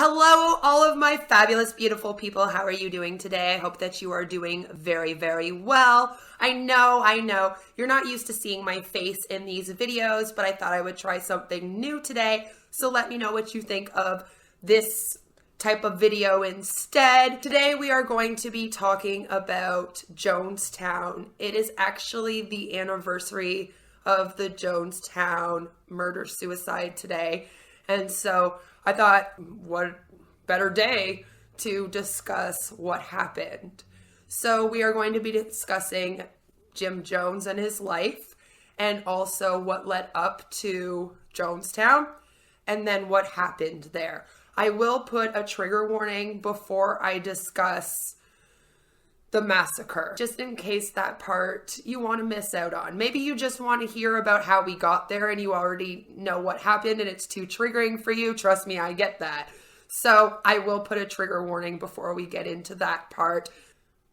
Hello, all of my fabulous, beautiful people. How are you doing today? I hope that you are doing very, very well. I know, you're not used to seeing my face in these videos, but I thought I would try something new today. So let me know what you think of this type of video instead. Today we are going to be talking about Jonestown. It is actually the anniversary of the Jonestown murder-suicide today. And so I thought, what better day to discuss what happened. So we are going to be discussing Jim Jones and his life, and also what led up to Jonestown, and then what happened there. I will put a trigger warning before I discuss the massacre, just in case that part you want to miss out on. Maybe you just want to hear about how we got there and you already know what happened and it's too triggering for you. Trust me, I get that. So I will put a trigger warning before we get into that part.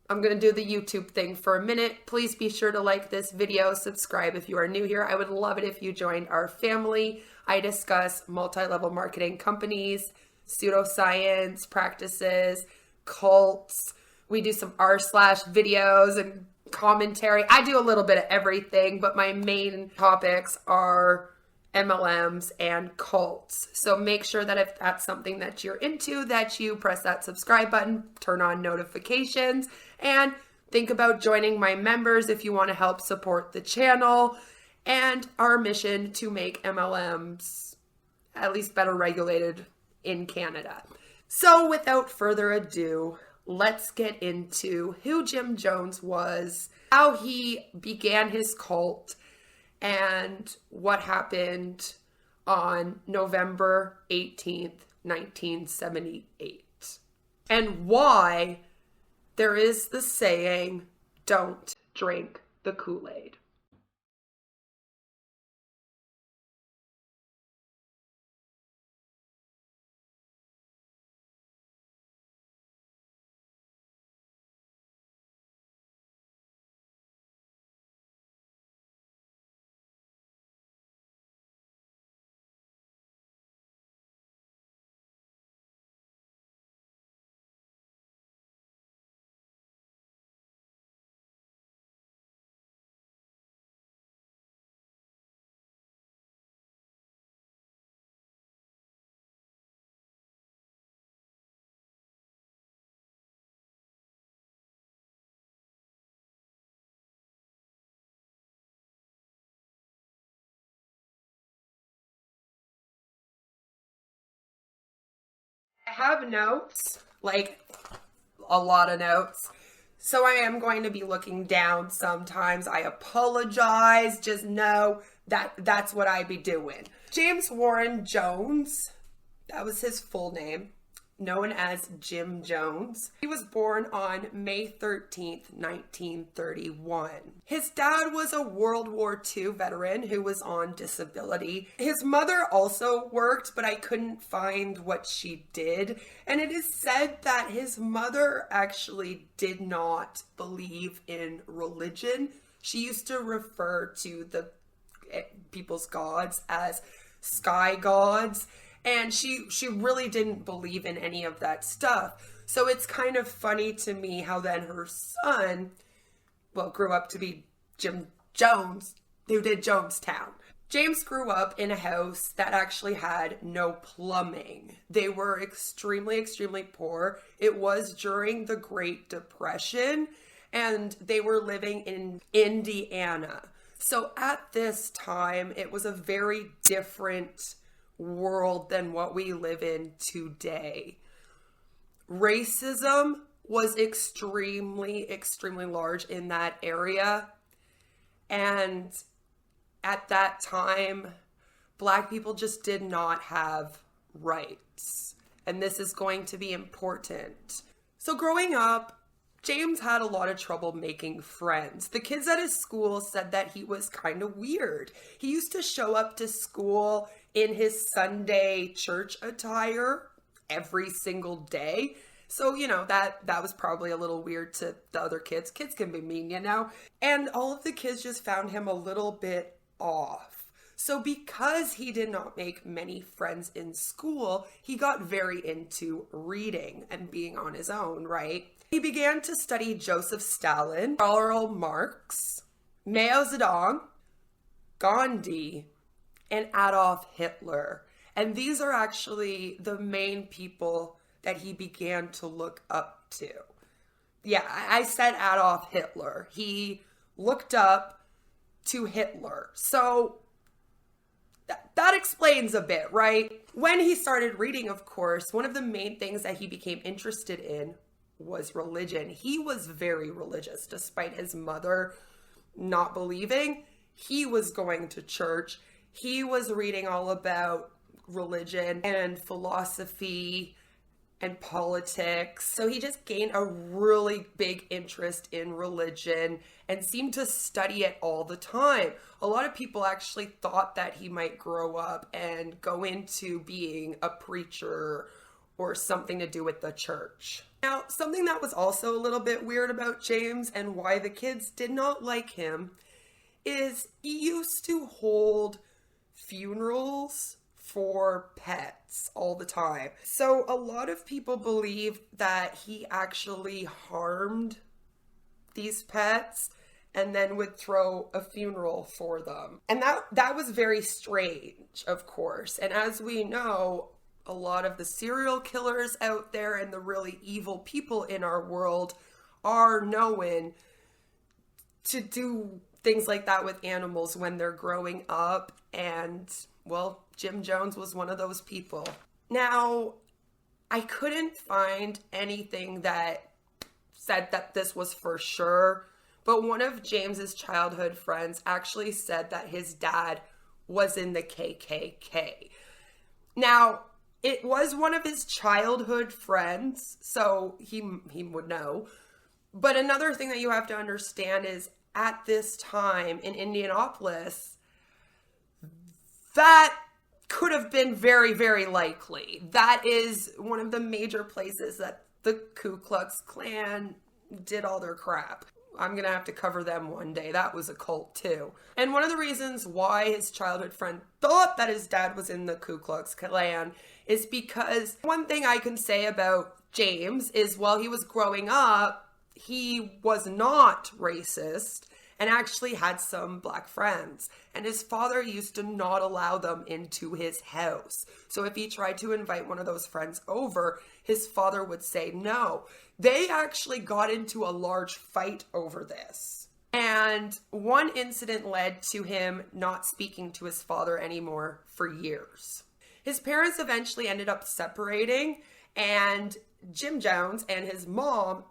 I'm going to do the YouTube thing for a minute. Please be sure to like this video, subscribe if you are new here. I would love it if you joined our family. I discuss multi-level marketing companies, pseudoscience practices, cults. We do some r/videos and commentary. I do a little bit of everything, but my main topics are MLMs and cults. So make sure that if that's something that you're into, that you press that subscribe button, turn on notifications, and think about joining my members if you want to help support the channel and our mission to make MLMs at least better regulated in Canada. So without further ado, let's get into who Jim Jones was, how he began his cult, and what happened on November 18th, 1978. And why there is the saying, don't drink the Kool-Aid. I have notes, like a lot of notes. So I am going to be looking down sometimes. I apologize. Just know that that's what I be doing. James Warren Jones, that was his full name, known as Jim Jones. He was born on May 13th, 1931. His dad was a World War II veteran who was on disability. His mother also worked, but I couldn't find what she did. And it is said that his mother actually did not believe in religion. She used to refer to the people's gods as sky gods. And she really didn't believe in any of that stuff. So it's kind of funny to me how then her son, grew up to be Jim Jones, who did Jonestown. James grew up in a house that actually had no plumbing. They were extremely, extremely poor. It was during the Great Depression, and they were living in Indiana. So at this time, it was a very different world than what we live in today. Racism was extremely, extremely large in that area. And at that time, Black people just did not have rights. And this is going to be important. So growing up, James had a lot of trouble making friends. The kids at his school said that he was kind of weird. He used to show up to school in his Sunday church attire every single day. So, that was probably a little weird to the other kids. Kids can be mean, And all of the kids just found him a little bit off. So because he did not make many friends in school, he got very into reading and being on his own, right? He began to study Joseph Stalin, Karl Marx, Mao Zedong, Gandhi, and Adolf Hitler. And these are actually the main people that he began to look up to. Yeah, I said Adolf Hitler. He looked up to Hitler. So that explains a bit, right? When he started reading, of course, one of the main things that he became interested in was religion. He was very religious, despite his mother not believing. He was going to church. He was reading all about religion and philosophy and politics. So he just gained a really big interest in religion and seemed to study it all the time. A lot of people actually thought that he might grow up and go into being a preacher or something to do with the church. Now, something that was also a little bit weird about James and why the kids did not like him is he used to hold funerals for pets all the time. So a lot of people believe that he actually harmed these pets and then would throw a funeral for them. And that was very strange, of course. And as we know, a lot of the serial killers out there and the really evil people in our world are known to do things like that with animals when they're growing up. And, well, Jim Jones was one of those people. Now, I couldn't find anything that said that this was for sure, but one of James's childhood friends actually said that his dad was in the KKK. Now, it was one of his childhood friends, so he would know. But another thing that you have to understand is at this time in Indianapolis, that could have been very, very likely. That is one of the major places that the Ku Klux Klan did all their crap. I'm going to have to cover them one day. That was a cult too. And one of the reasons why his childhood friend thought that his dad was in the Ku Klux Klan is because one thing I can say about James is while he was growing up, he was not racist and actually had some black friends. And his father used to not allow them into his house. So if he tried to invite one of those friends over, his father would say no. They actually got into a large fight over this. And one incident led to him not speaking to his father anymore for years. His parents eventually ended up separating, and Jim Jones and his mom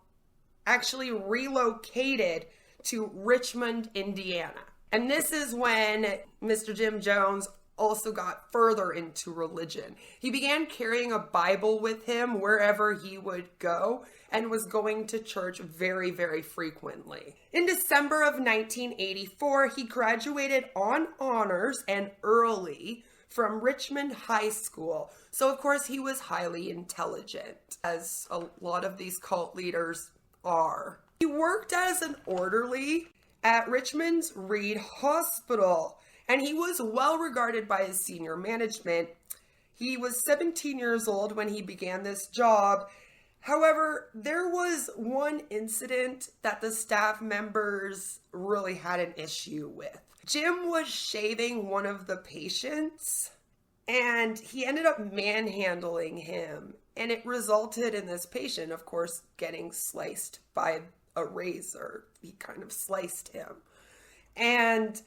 actually relocated to Richmond, Indiana. And this is when Mr. Jim Jones also got further into religion. He began carrying a Bible with him wherever he would go and was going to church very, very frequently. In December of 1984, he graduated on honors and early from Richmond High School. So of course he was highly intelligent, as a lot of these cult leaders are. He worked as an orderly at Richmond's Reed Hospital, and he was well regarded by his senior management. He was 17 years old when he began this job. However, there was one incident that the staff members really had an issue with. Jim was shaving one of the patients, and he ended up manhandling him, and it resulted in this patient, of course, getting sliced by a razor. He kind of sliced him. And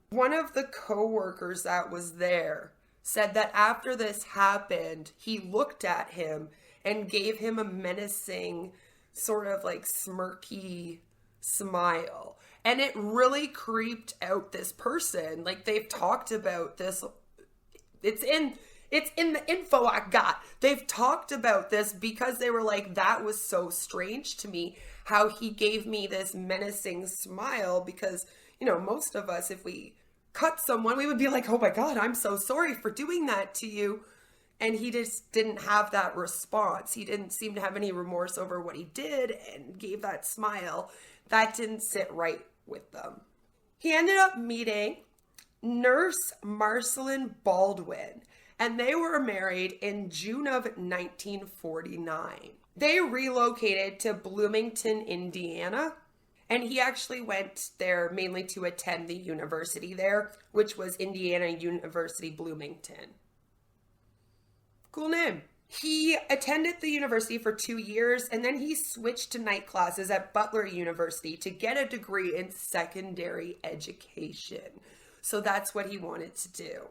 one of the co-workers that was there said that after this happened, he looked at him and gave him a menacing, sort of like smirky smile. And it really creeped out this person. Like, they've talked about this. It's in the info I got. They've talked about this because they were like, that was so strange to me, how he gave me this menacing smile, because, you know, most of us, if we cut someone, we would be like, oh my God, I'm so sorry for doing that to you. And he just didn't have that response. He didn't seem to have any remorse over what he did and gave that smile. That didn't sit right with them. He ended up meeting Nurse Marceline Baldwin, and they were married in June of 1949. They relocated to Bloomington, Indiana, and he actually went there mainly to attend the university there, which was Indiana University Bloomington. Cool name. He attended the university for 2 years, and then he switched to night classes at Butler University to get a degree in secondary education. So that's what he wanted to do.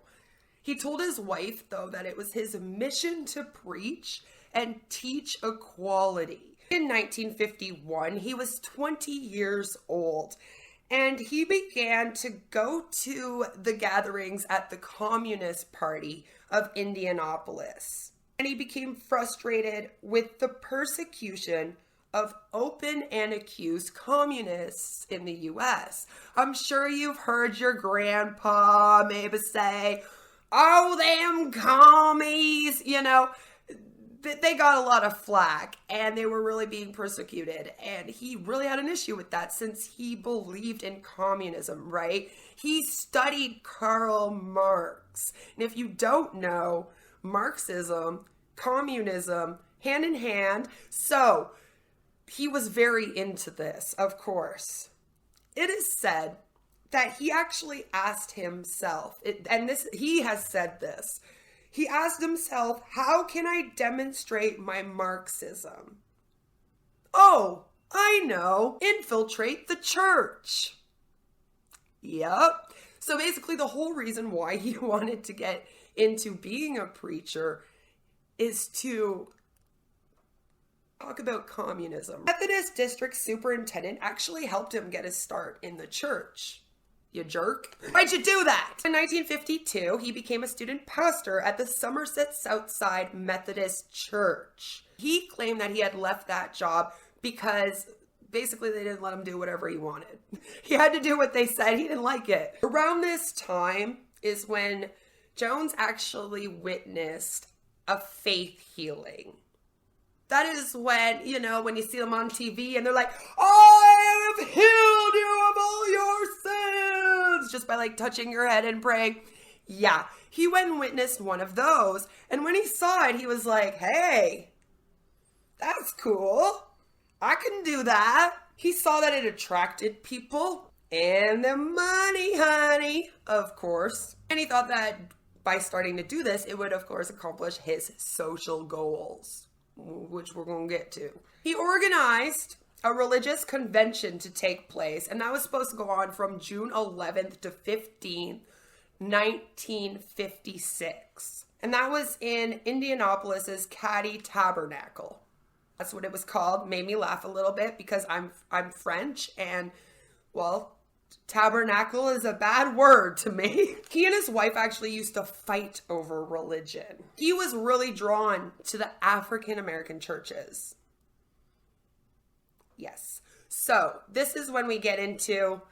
He told his wife, though, that it was his mission to preach and teach equality. In 1951, he was 20 years old, and he began to go to the gatherings at the Communist Party of Indianapolis. And he became frustrated with the persecution of open and accused communists in the US. I'm sure you've heard your grandpa maybe say, "Oh, them commies," you know. They got a lot of flack and they were really being persecuted. And he really had an issue with that since he believed in communism, right? He studied Karl Marx. And if you don't know, Marxism, communism, hand in hand. So he was very into this, of course. It is said that he actually asked himself, he has said this, he asked himself, how can I demonstrate my Marxism? Oh, I know, infiltrate the church. Yep. So basically the whole reason why he wanted to get into being a preacher is to talk about communism. Methodist district superintendent actually helped him get his start in the church. You jerk. Why'd you do that? In 1952, he became a student pastor at the Somerset Southside Methodist Church. He claimed that he had left that job because basically they didn't let him do whatever he wanted. He had to do what they said. He didn't like it. Around this time is when Jones actually witnessed a faith healing. That is when, you know, when you see them on TV and they're like, I have healed you of all your sins, just by like touching your head and praying. Yeah, he went and witnessed one of those. And when he saw it, he was like, hey, that's cool. I can do that. He saw that it attracted people and the money, honey, of course. And he thought that by starting to do this, it would, of course, accomplish his social goals, which we're going to get to. He organized a religious convention to take place, and that was supposed to go on from June 11th to 15th, 1956. And that was in Indianapolis's Caddy Tabernacle. That's what it was called. Made me laugh a little bit because I'm French, and, well, tabernacle is a bad word to me. He and his wife actually used to fight over religion. He was really drawn to the African American churches. Yes. So this is when we get into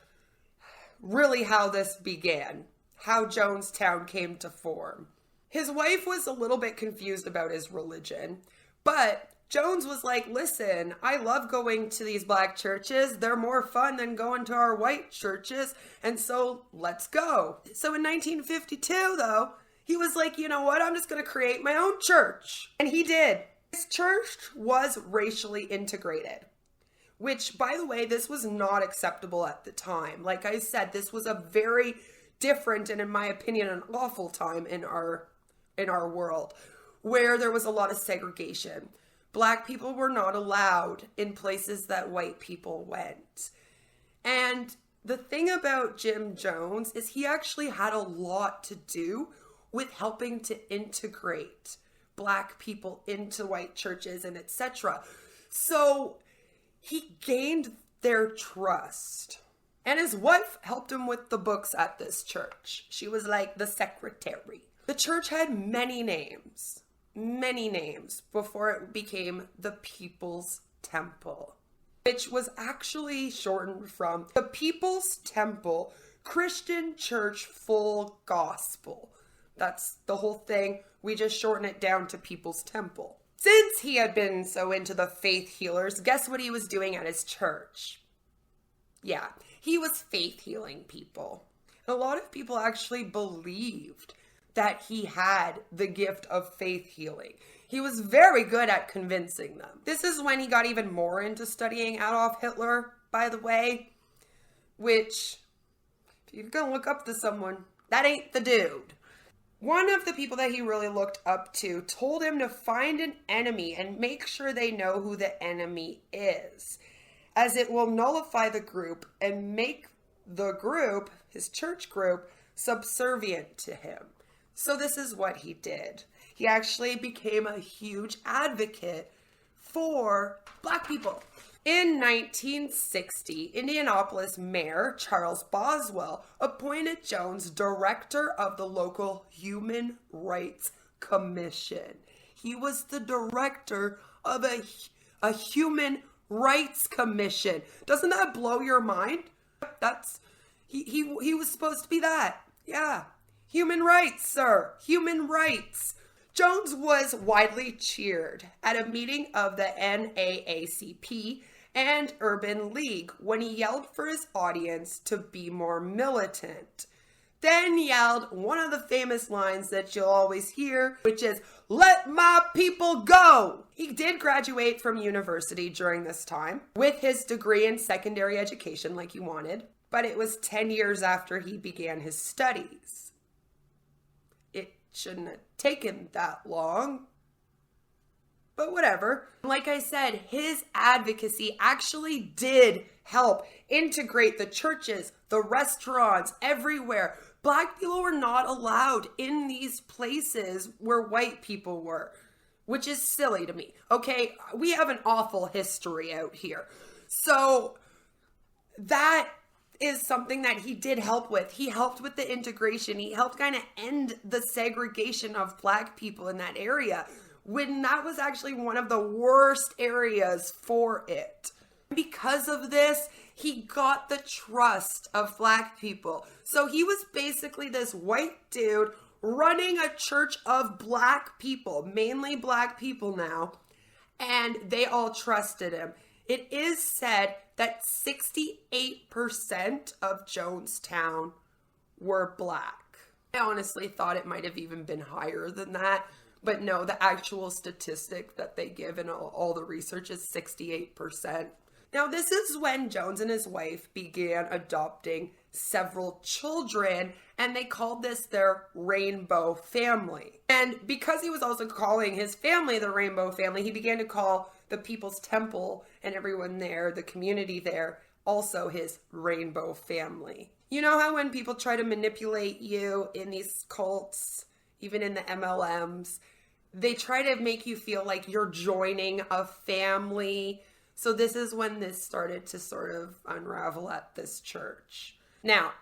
really how this began, how Jonestown came to form. His wife was a little bit confused about his religion, but Jones was like, listen, I love going to these black churches. They're more fun than going to our white churches. And so let's go. So in 1952, though, he was like, you know what? I'm just going to create my own church. And he did. His church was racially integrated, which, by the way, this was not acceptable at the time. Like I said, this was a very different and, in my opinion, an awful time in our world where there was a lot of segregation. Black people were not allowed in places that white people went. And the thing about Jim Jones is he actually had a lot to do with helping to integrate black people into white churches and etc. So he gained their trust. And his wife helped him with the books at this church. She was like the secretary. The church had many names before it became the People's Temple, which was actually shortened from the People's Temple Christian Church Full Gospel. That's the whole thing. We just shorten it down to People's Temple. Since he had been so into the faith healers, guess what he was doing at his church? Yeah, he was faith healing people. A lot of people actually believed that he had the gift of faith healing. He was very good at convincing them. This is when he got even more into studying Adolf Hitler, by the way, which, if you're gonna look up to someone, that ain't the dude. One of the people that he really looked up to told him to find an enemy and make sure they know who the enemy is, as it will nullify the group and make the group, his church group, subservient to him. So this is what he did. He actually became a huge advocate for Black people. In 1960, Indianapolis Mayor Charles Boswell appointed Jones director of the local Human Rights Commission. He was the director of a Human Rights Commission. Doesn't that blow your mind? He was supposed to be that. Yeah. Human rights, sir. Human rights. Jones was widely cheered at a meeting of the NAACP and Urban League when he yelled for his audience to be more militant. Then yelled one of the famous lines that you'll always hear, which is, "Let my people go!" He did graduate from university during this time with his degree in secondary education like he wanted, but it was 10 years after he began his studies. It shouldn't have taken that long, but whatever. Like I said, his advocacy actually did help integrate the churches, the restaurants, everywhere. Black people were not allowed in these places where white people were, which is silly to me. Okay, we have an awful history out here. So that is something that he did help with. He helped with the integration. He helped kind of end the segregation of Black people in that area, when that was actually one of the worst areas for it. Because of this, he got the trust of Black people. So he was basically this white dude running a church of Black people, mainly Black people now, and they all trusted him. It is said that 68% of Jonestown were Black. I honestly thought it might have even been higher than that. But no, the actual statistic that they give in all the research is 68%. Now, this is when Jones and his wife began adopting several children, and they called this their Rainbow Family. And because he was also calling his family the Rainbow Family, he began to call the People's Temple and everyone there, the community there, also his Rainbow Family. You know how when people try to manipulate you in these cults, even in the MLMs, they try to make you feel like you're joining a family. So this is when this started to sort of unravel at this church. Now,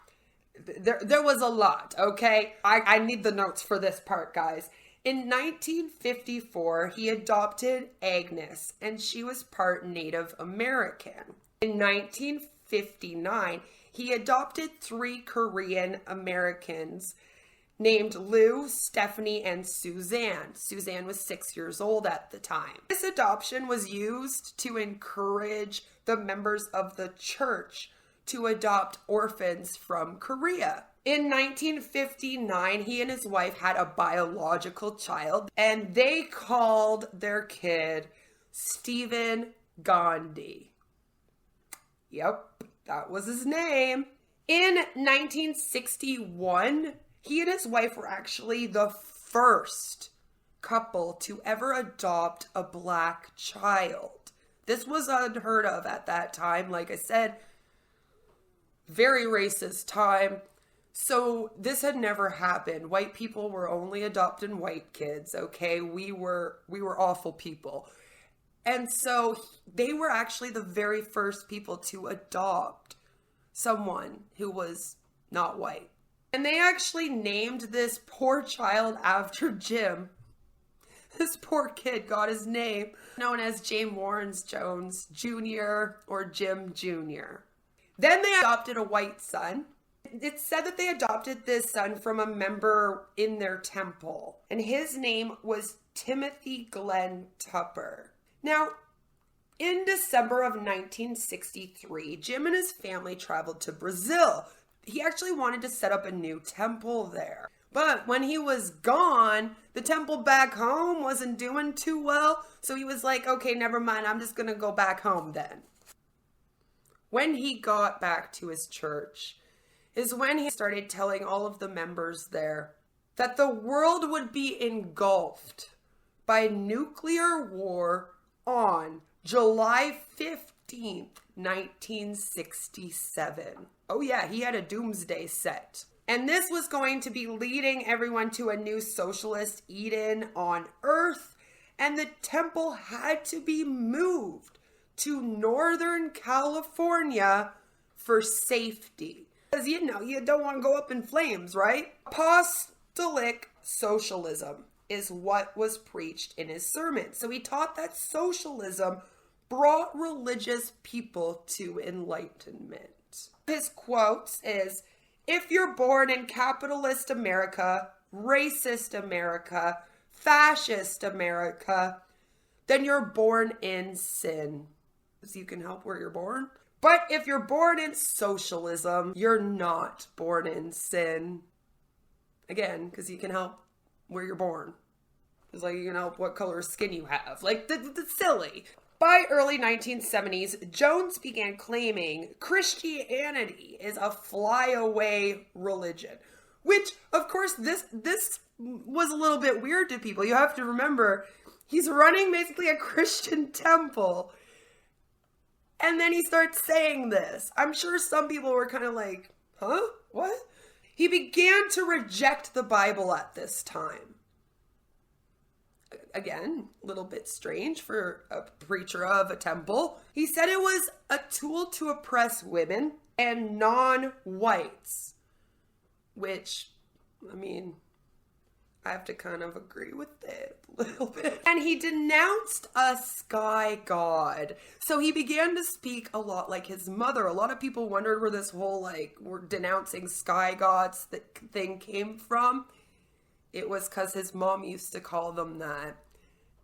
there was a lot, okay? I need the notes for this part, guys. In 1954, he adopted Agnes, and she was part Native American. In 1959, he adopted 3 Korean Americans named Lou, Stephanie, and Suzanne. Suzanne was 6 years old at the time. This adoption was used to encourage the members of the church to adopt orphans from Korea. In 1959, he and his wife had a biological child, and they called their kid Stephen Gandhi. Yep, that was his name. In 1961, he and his wife were actually the first couple to ever adopt a Black child. This was unheard of at that time. Like I said, very racist time. So this had never happened. White people were only adopting white kids, okay? We were awful people. And so they were actually the very first people to adopt someone who was not white. And they actually named this poor child after Jim. This poor kid got his name, known as James Warren Jones Jr. or Jim Jr. Then they adopted a white son. It's said that they adopted this son from a member in their temple, and his name was Timothy Glenn Tupper. Now, in December of 1963, Jim and his family traveled to Brazil he actually wanted to set up a new temple there. But when he was gone, the temple back home wasn't doing too well. So he was like, okay, never mind. I'm just going to go back home then. When he got back to his church is when he started telling all of the members there that the world would be engulfed by nuclear war on July 15th, 1967. Oh yeah, he had a doomsday set. And this was going to be leading everyone to a new socialist Eden on Earth, and the temple had to be moved to Northern California for safety. Because, you know, you don't want to go up in flames, right? Apostolic socialism is what was preached in his sermon. So he taught that socialism brought religious people to enlightenment. His quotes is, if you're born in capitalist America, racist America, fascist America, then you're born in sin. So you can help where you're born. But if you're born in socialism, you're not born in sin. Again, because you can help where you're born. It's like you can help what color skin you have. Like, that's silly. By early 1970s, Jones began claiming Christianity is a flyaway religion. Which, of course, this was a little bit weird to people. You have to remember, he's running basically a Christian temple. And then he starts saying this. I'm sure some people were kind of like, huh? What? He began to reject the Bible at this time. Again, a little bit strange for a preacher of a temple. He said it was a tool to oppress women and non-whites. Which, I mean, I have to kind of agree with it a little bit. And he denounced a sky god. So he began to speak a lot like his mother. A lot of people wondered where this whole, like, we're denouncing sky gods thing came from. It was because his mom used to call them that.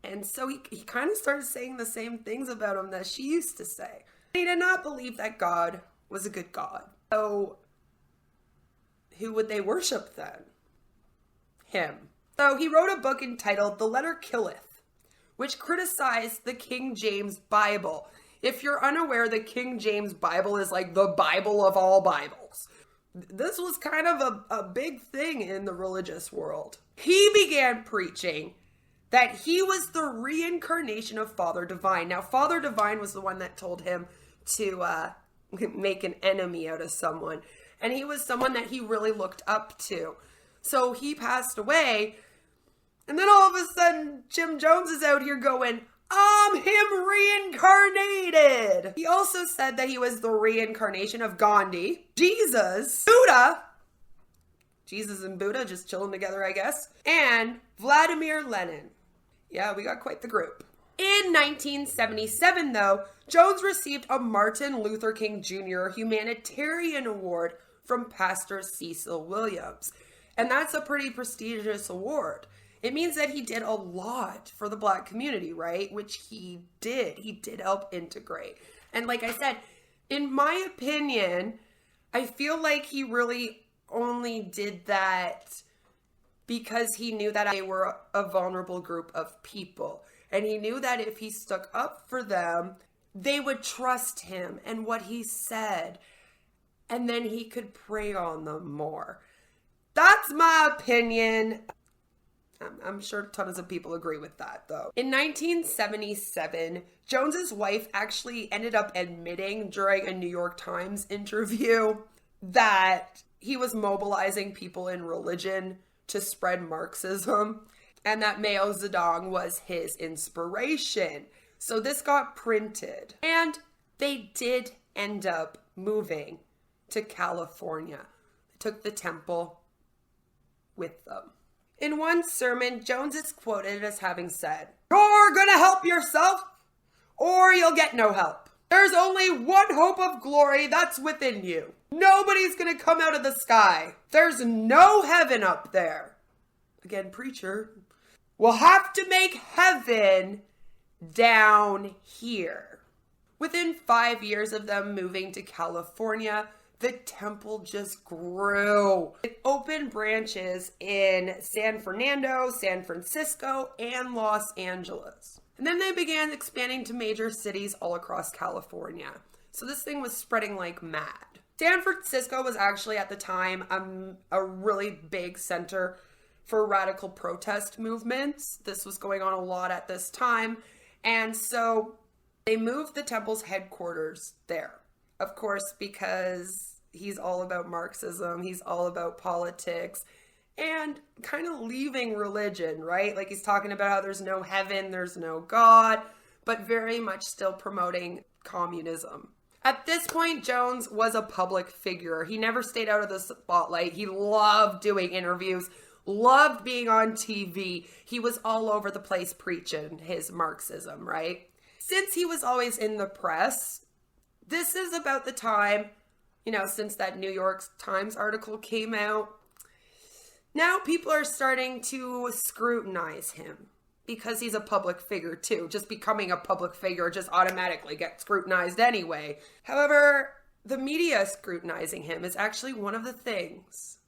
And so he kind of started saying the same things about him that she used to say. He did not believe that God was a good God. So who would they worship then? Him. So he wrote a book entitled The Letter Killeth, which criticized the King James Bible. If you're unaware, the King James Bible is like the Bible of all Bibles. This was kind of a big thing in the religious world. He began preaching that he was the reincarnation of Father Divine. Now, Father Divine was the one that told him to make an enemy out of someone. And he was someone that he really looked up to. So he passed away. And then all of a sudden, Jim Jones is out here going, I'm him reincarnated. He also said that he was the reincarnation of Gandhi, Jesus, Buddha, Jesus and Buddha just chilling together, I guess, and Vladimir Lenin. Yeah, we got quite the group. In 1977, though, Jones received a Martin Luther King Jr. Humanitarian Award from Pastor Cecil Williams. And that's a pretty prestigious award. It means that he did a lot for the Black community, right? Which he did. He did help integrate. And like I said, in my opinion, I feel like he really only did that because he knew that they were a vulnerable group of people. And he knew that if he stuck up for them, they would trust him and what he said. And then he could prey on them more. That's my opinion. I'm sure tons of people agree with that, though. In 1977, Jones's wife actually ended up admitting during a New York Times interview that he was mobilizing people in religion to spread Marxism, and that Mao Zedong was his inspiration. So this got printed, and they did end up moving to California. They took the temple with them. In one sermon, Jones is quoted as having said, "You're gonna help yourself, or you'll get no help. There's only one hope of glory that's within you. Nobody's gonna come out of the sky. There's no heaven up there." Again, preacher. "We'll have to make heaven down here." Within 5 years of them moving to California, the temple just grew. It opened branches in San Fernando, San Francisco, and Los Angeles. And then they began expanding to major cities all across California. So this thing was spreading like mad. San Francisco was actually at the time a really big center for radical protest movements. This was going on a lot at this time. And so they moved the temple's headquarters there. Of course, because he's all about Marxism, he's all about politics, and kind of leaving religion, right? Like he's talking about how there's no heaven, there's no God, but very much still promoting communism. At this point, Jones was a public figure. He never stayed out of the spotlight. He loved doing interviews, loved being on TV. He was all over the place preaching his Marxism, right? Since he was always in the press, this is about the time, since that New York Times article came out. Now people are starting to scrutinize him because he's a public figure too. Just becoming a public figure just automatically gets scrutinized anyway. However, the media scrutinizing him is actually one of the things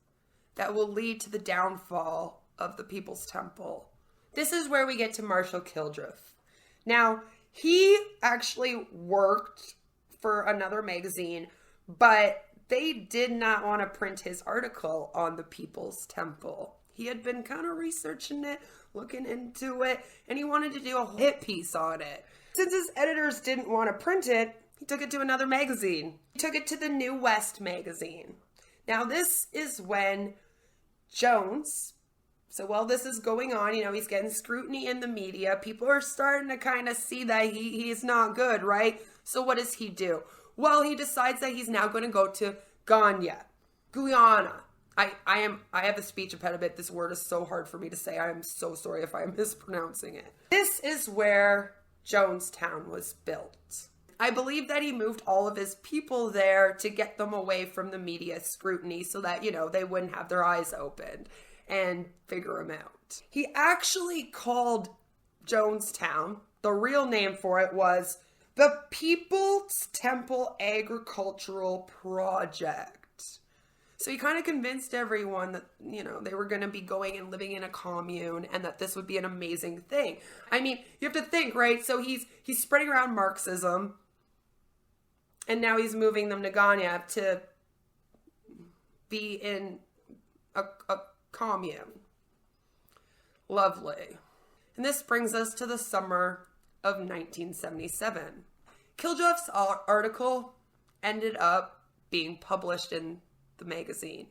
that will lead to the downfall of the People's Temple. This is where we get to Marshall Kildriff. Now, he actually worked for another magazine, but they did not want to print his article on the People's Temple. He had been kind of researching it, looking into it, and he wanted to do a hit piece on it. Since his editors didn't want to print it, he took it to another magazine. He took it to the New West magazine. Now, this is when Jones, so while this is going on, he's getting scrutiny in the media. People are starting to kind of see that he's not good, right? So what does he do? Well, he decides that he's now going to go to Guyana. I have a speech impediment. This word is so hard for me to say. I am so sorry if I'm mispronouncing it. This is where Jonestown was built. I believe that he moved all of his people there to get them away from the media scrutiny so that, they wouldn't have their eyes opened and figure him out. He actually called Jonestown, the real name for it was the People's Temple Agricultural Project. So he kind of convinced everyone that, they were going to be going and living in a commune and that this would be an amazing thing. I mean, you have to think, right? So he's spreading around Marxism, and now he's moving them to Ghana to be in a commune. Lovely. And this brings us to the summer of 1977. Kildriff's article ended up being published in the magazine.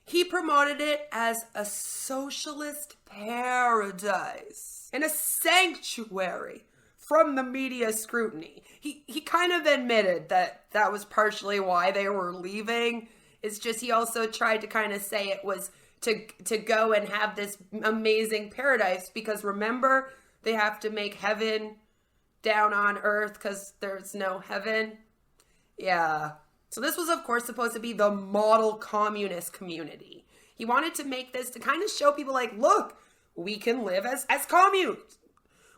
He promoted it as a socialist paradise and a sanctuary from the media scrutiny. He kind of admitted that was partially why they were leaving. It's just he also tried to kind of say it was to go and have this amazing paradise because remember, they have to make heaven down on earth because there's no heaven. Yeah. So this was, of course, supposed to be the model communist community. He wanted to make this to kind of show people like, look, we can live as communes.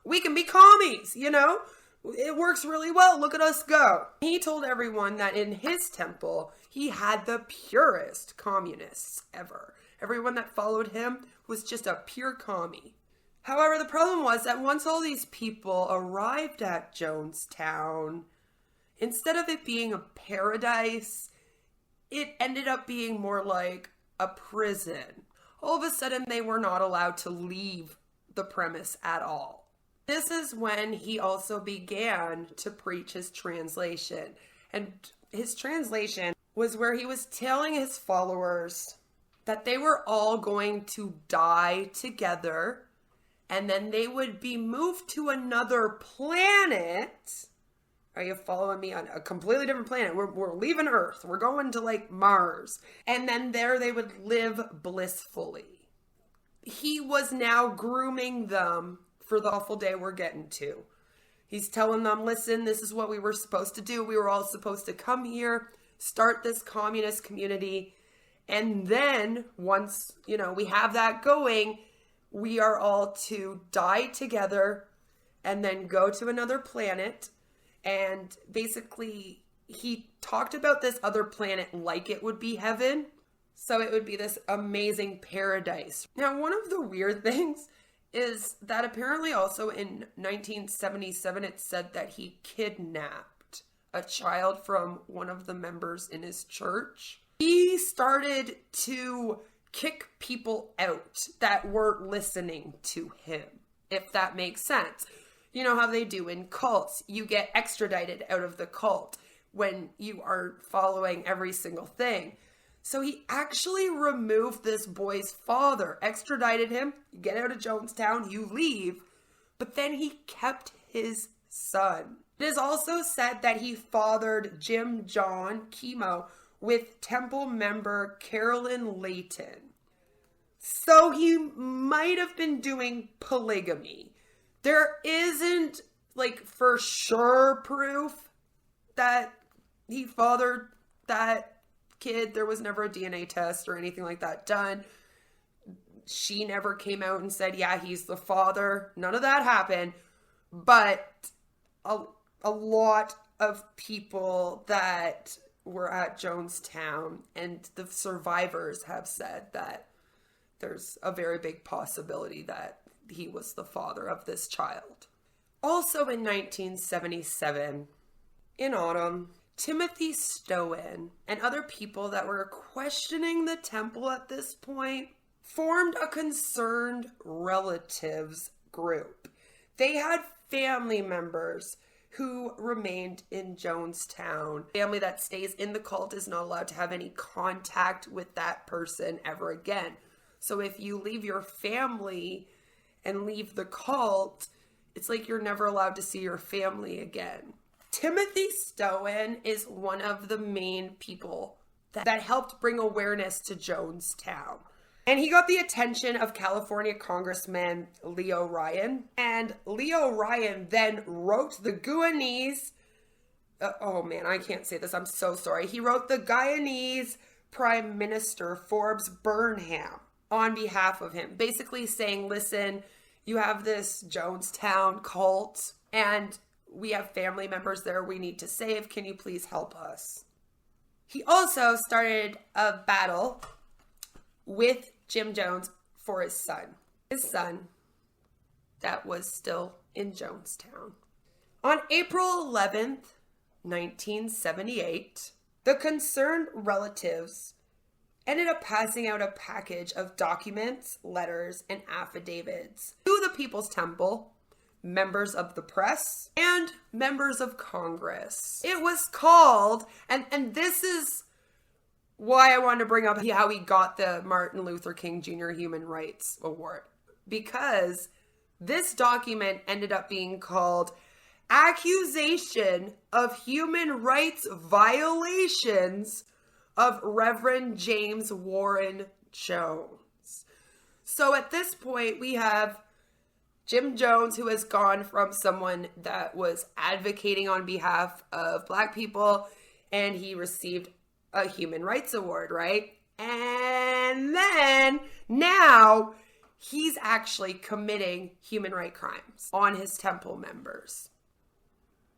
We can be commies, It works really well. Look at us go. He told everyone that in his temple, he had the purest communists ever. Everyone that followed him was just a pure commie. However, the problem was that once all these people arrived at Jonestown, instead of it being a paradise, it ended up being more like a prison. All of a sudden, they were not allowed to leave the premise at all. This is when he also began to preach his translation. And his translation was where he was telling his followers that they were all going to die together and then they would be moved to another planet. Are you following me? On a completely different planet. We're leaving Earth. We're going to like Mars. And then there they would live blissfully. He was now grooming them for the awful day we're getting to. He's telling them, listen, this is what we were supposed to do. We were all supposed to come here, start this communist community. And then once, we have that going, we are all to die together and then go to another planet. And basically, he talked about this other planet like it would be heaven. So it would be this amazing paradise. Now, one of the weird things is that apparently also in 1977, it said that he kidnapped a child from one of the members in his church. He started to kick people out that weren't listening to him, if that makes sense. You know how they do in cults. You get extradited out of the cult when you are following every single thing. So he actually removed this boy's father, extradited him, you get out of Jonestown, you leave, but then he kept his son. It is also said that he fathered Jim John Chemo with temple member Carolyn Layton. So he might have been doing polygamy. There isn't like for sure proof that he fathered that kid. There was never a DNA test or anything like that done. She never came out and said, yeah, he's the father. None of that happened. But a lot of people that were at Jonestown and the survivors have said that there's a very big possibility that he was the father of this child. Also in 1977, in autumn, Timothy Stowen and other people that were questioning the temple at this point formed a concerned relatives group. They had family members who remained in Jonestown. Family that stays in the cult is not allowed to have any contact with that person ever again. So if you leave your family and leave the cult, it's like you're never allowed to see your family again. Timothy Stowen is one of the main people that helped bring awareness to Jonestown. And he got the attention of California Congressman Leo Ryan. And Leo Ryan then wrote the Guyanese, oh man, I can't say this, I'm so sorry. He wrote the Guyanese Prime Minister Forbes Burnham on behalf of him, basically saying, listen, you have this Jonestown cult and we have family members there we need to save. Can you please help us? He also started a battle with Jim Jones for his son. His son that was still in Jonestown. On April 11th, 1978, the concerned relatives ended up passing out a package of documents, letters, and affidavits to the People's Temple, members of the press, and members of Congress. It was called, and this is why I wanted to bring up how he got the Martin Luther King Jr. Human Rights Award, because this document ended up being called Accusation of Human Rights Violations of Reverend James Warren Jones. So at this point, we have Jim Jones, who has gone from someone that was advocating on behalf of Black people, and he received a Human Rights Award, right? And then now he's actually committing human rights crimes on his temple members.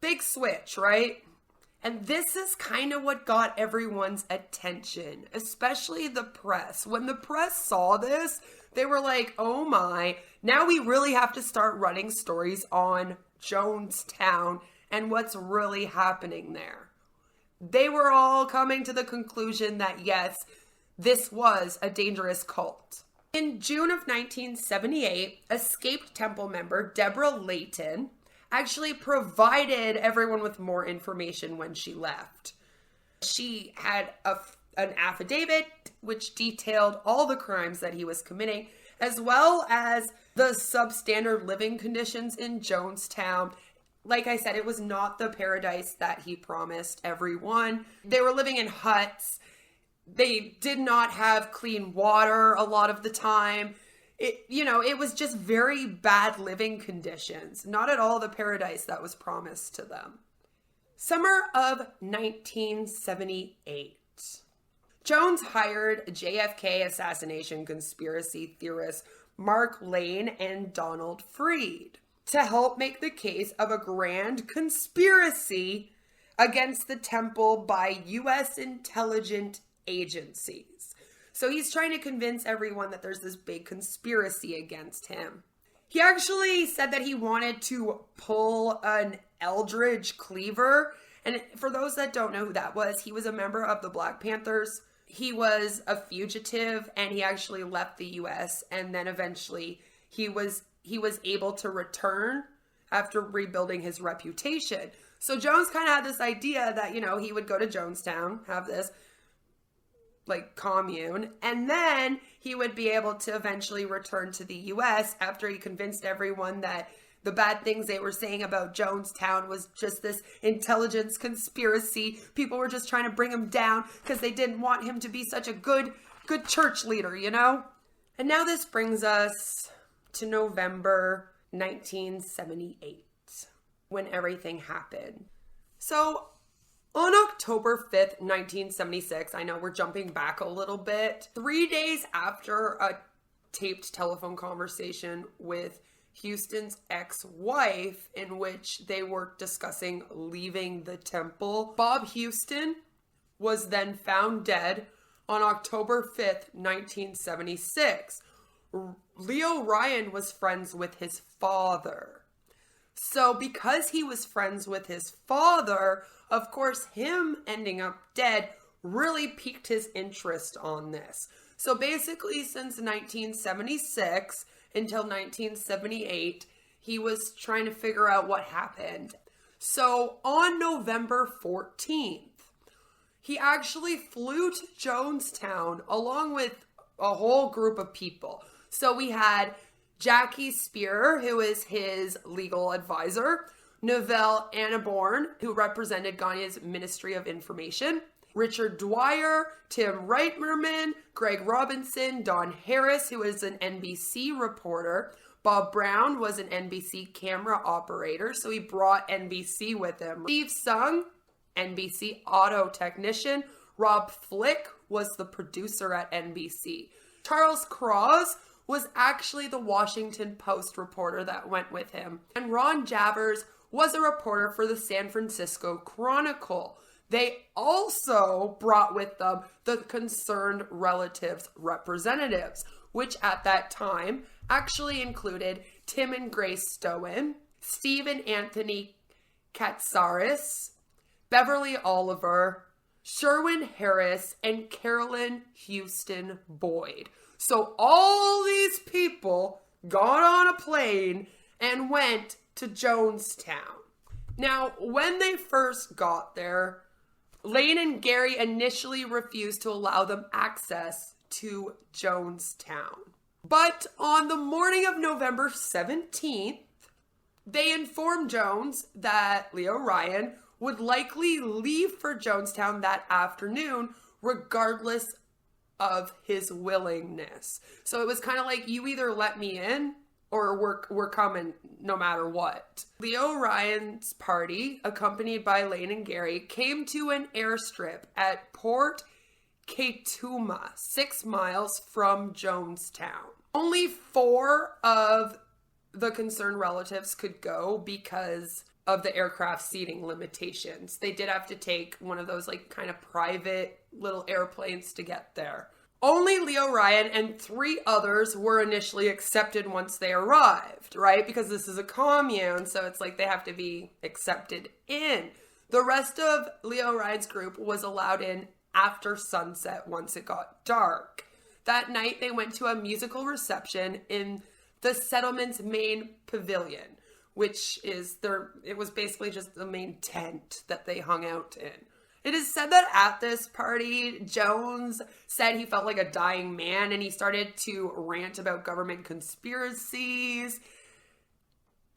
Big switch, right? And this is kind of what got everyone's attention, especially the press. When the press saw this, they were like, oh my, now we really have to start running stories on Jonestown and what's really happening there. They were all coming to the conclusion that yes, this was a dangerous cult. In June of 1978, escaped temple member Deborah Layton actually provided everyone with more information when she left. She had an affidavit which detailed all the crimes that he was committing, as well as the substandard living conditions in Jonestown. Like I said, it was not the paradise that he promised everyone. They were living in huts. They did not have clean water a lot of the time. It was just very bad living conditions. Not at all the paradise that was promised to them. Summer of 1978. Jones hired JFK assassination conspiracy theorists Mark Lane and Donald Freed to help make the case of a grand conspiracy against the temple by U.S. intelligence agencies. So he's trying to convince everyone that there's this big conspiracy against him. He actually said that he wanted to pull an Eldridge Cleaver. And for those that don't know who that was, he was a member of the Black Panthers. He was a fugitive and he actually left the US, and then eventually he was able to return after rebuilding his reputation. So Jones kind of had this idea that, you know, he would go to Jonestown, have this like commune, and then he would be able to eventually return to the US after he convinced everyone that the bad things they were saying about Jonestown was just this intelligence conspiracy. People were just trying to bring him down because they didn't want him to be such a good church leader, you know? And now this brings us to November 1978, when everything happened. So on October 5th, 1976, I know we're jumping back a little bit, 3 days after a taped telephone conversation with Houston's ex-wife in which they were discussing leaving the temple, Bob Houston was then found dead on October 5th, 1976. Leo Ryan was friends with his father. So because he was friends with his father, of course, him ending up dead really piqued his interest on this. So basically, since 1976 until 1978, he was trying to figure out what happened. So on November 14th, he actually flew to Jonestown along with a whole group of people. So we had Jackie Spear, who is his legal advisor, Novell Annaborn, who represented Ghanai's Ministry of Information, Richard Dwyer, Tim Reitmerman, Greg Robinson, Don Harris, who is an NBC reporter. Bob Brown was an NBC camera operator, so he brought NBC with him. Steve Sung, NBC auto technician. Rob Flick was the producer at NBC. Charles Cross was actually the Washington Post reporter that went with him. And Ron Javers was a reporter for the San Francisco Chronicle. They also brought with them the Concerned Relatives representatives, which at that time actually included Tim and Grace Stowen, Steve and Anthony Katsaris, Beverly Oliver, Sherwin Harris, and Carolyn Houston Boyd. So all these people got on a plane and went to Jonestown. Now, when they first got there, Lane and Gary initially refused to allow them access to Jonestown. But on the morning of November 17th, they informed Jones that Leo Ryan would likely leave for Jonestown that afternoon, regardless of his willingness. So it was kind of like, you either let me in or we're coming no matter what. Leo Ryan's party, accompanied by Lane and Gary, came to an airstrip at Port Kaituma, 6 miles from Jonestown. Only 4 of the concerned relatives could go because of the aircraft seating limitations. They did have to take one of those like kind of private little airplanes to get there. Only Leo Ryan and 3 others were initially accepted once they arrived, right? Because this is a commune, so it's like they have to be accepted in. The rest of Leo Ryan's group was allowed in after sunset once it got dark. That night, they went to a musical reception in the settlement's main pavilion, which is it was basically just the main tent that they hung out in. It is said that at this party, Jones said he felt like a dying man and he started to rant about government conspiracies.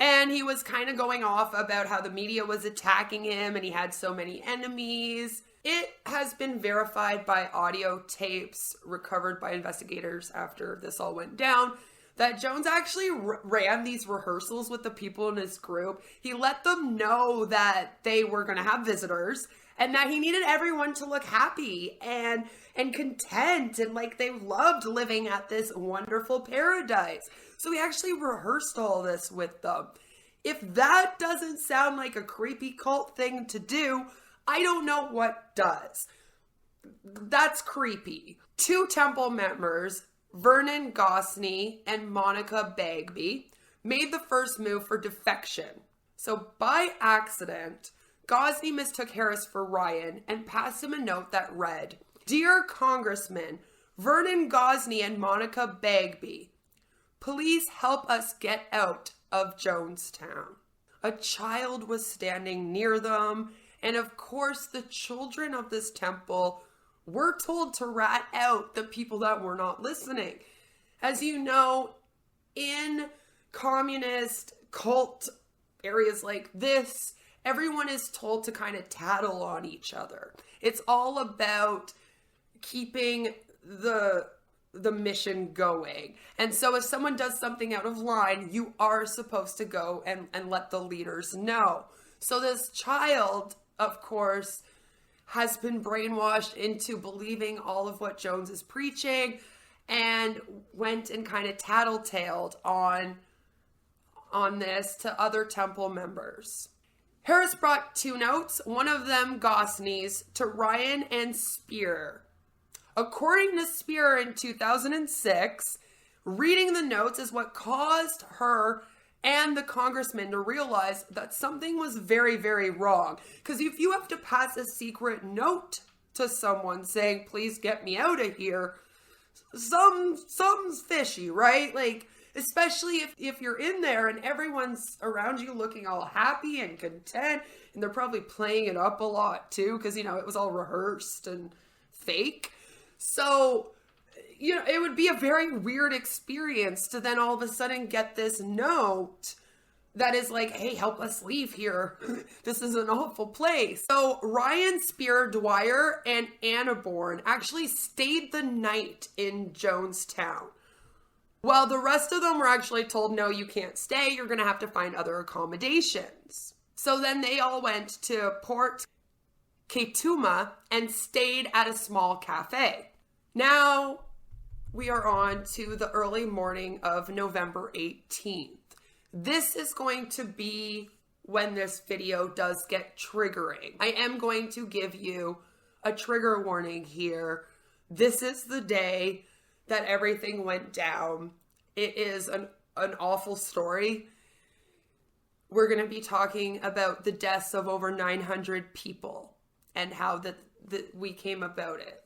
And he was kind of going off about how the media was attacking him and he had so many enemies. It has been verified by audio tapes recovered by investigators after this all went down that Jones actually ran these rehearsals with the people in his group. He let them know that they were going to have visitors and that he needed everyone to look happy and content and like they loved living at this wonderful paradise. So he actually rehearsed all this with them. If that doesn't sound like a creepy cult thing to do, I don't know what does. That's creepy. 2 temple members, Vernon Gosney and Monica Bagby, made the first move for defection. So by accident, Gosney mistook Harris for Ryan and passed him a note that read, "Dear Congressman, Vernon Gosney and Monica Bagby, please help us get out of Jonestown." A child was standing near them, and of course the children of this temple were told to rat out the people that were not listening. As you know, in communist cult areas like this, everyone is told to kind of tattle on each other. It's all about keeping the mission going. And so if someone does something out of line, you are supposed to go and let the leaders know. So this child, of course, has been brainwashed into believing all of what Jones is preaching and went and kind of tattletaled on this to other temple members. Harris brought 2 notes, one of them Gosney's, to Ryan and Spear. According to Spear in 2006, reading the notes is what caused her and the congressman to realize that something was very, very wrong. Because if you have to pass a secret note to someone saying, please get me out of here, something's fishy, right? Like, especially if you're in there and everyone's around you looking all happy and content, and they're probably playing it up a lot too, because, it was all rehearsed and fake. So, it would be a very weird experience to then all of a sudden get this note that is like, hey, help us leave here. This is an awful place. So Ryan, Spear, Dwyer, and Anna Bourne actually stayed the night in Jonestown, while the rest of them were actually told, no, you can't stay. You're going to have to find other accommodations. So then they all went to Port Kaituma and stayed at a small cafe. Now we are on to the early morning of November 18th. This is going to be when this video does get triggering. I am going to give you a trigger warning here. This is the day that everything went down. It is an awful story. We're going to be talking about the deaths of over 900 people and how that we came about it.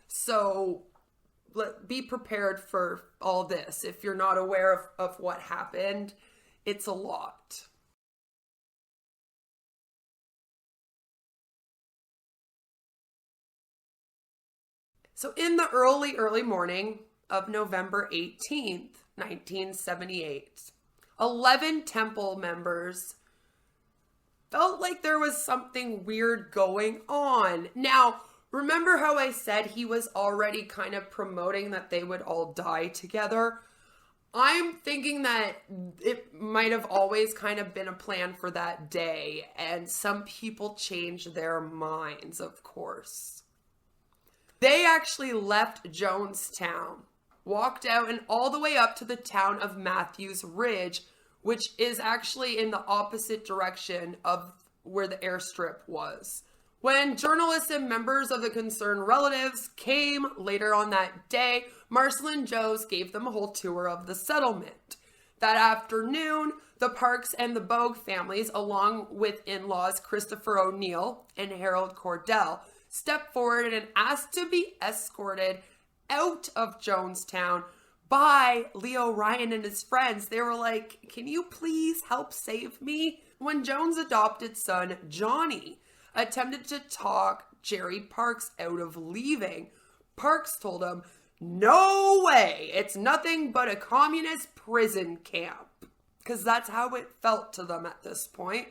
So be prepared for all this. If you're not aware of what happened, it's a lot. So in the early morning of November 18th, 1978, 11 temple members felt like there was something weird going on. Now, remember how I said he was already kind of promoting that they would all die together? I'm thinking that it might have always kind of been a plan for that day, and some people changed their minds, of course. They actually left Jonestown, walked out and all the way up to the town of Matthews Ridge, which is actually in the opposite direction of where the airstrip was. When journalists and members of the concerned relatives came later on that day, Marcelin Joes gave them a whole tour of the settlement. That afternoon, the Parks and the Bogue families, along with in-laws Christopher O'Neill and Harold Cordell, stepped forward and asked to be escorted out of Jonestown by Leo Ryan and his friends. They were like, can you please help save me? When Jones' adopted son, Johnny, attempted to talk Jerry Parks out of leaving, Parks told him, no way, it's nothing but a communist prison camp. Because that's how it felt to them at this point.